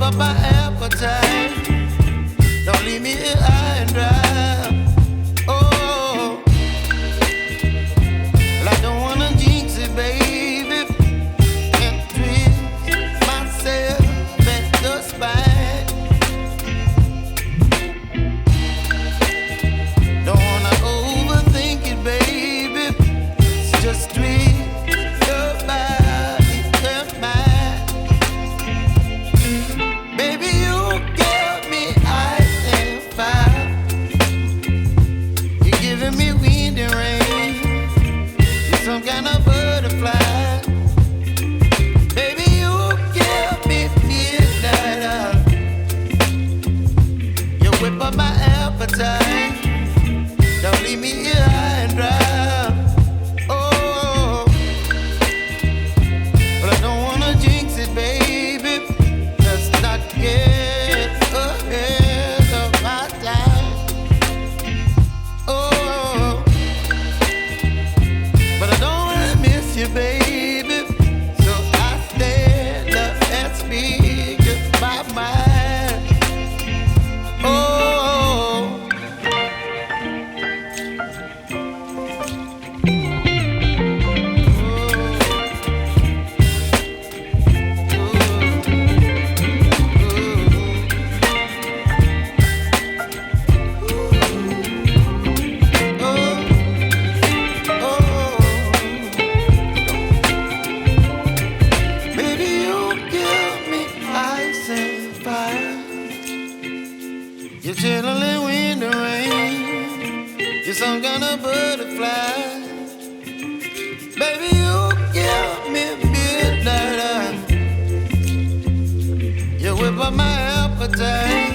whip up my appetite. Don't leave me here high and dry. Oh, well, I don't wanna jinx it, baby, and twist myself at the spine. Don't wanna overthink it, baby. It's just twist your body and mine. Baby, you give me ice and fire. You're giving me wind and rain. You're some kind of butterfly. Baby, you give me midnight. You whip up my appetite. Don't leave me here high and dry. Oh, but I don't wanna jinx it, baby. Let's not get ahead of my time. Oh, but I don't wanna miss you, baby. So I stand up and speak my mind. Oh. Baby, you give me ice and fire. You're chilling wind and rain. You're some kind of butterfly. Baby, you give me midnight. You whip up my appetite.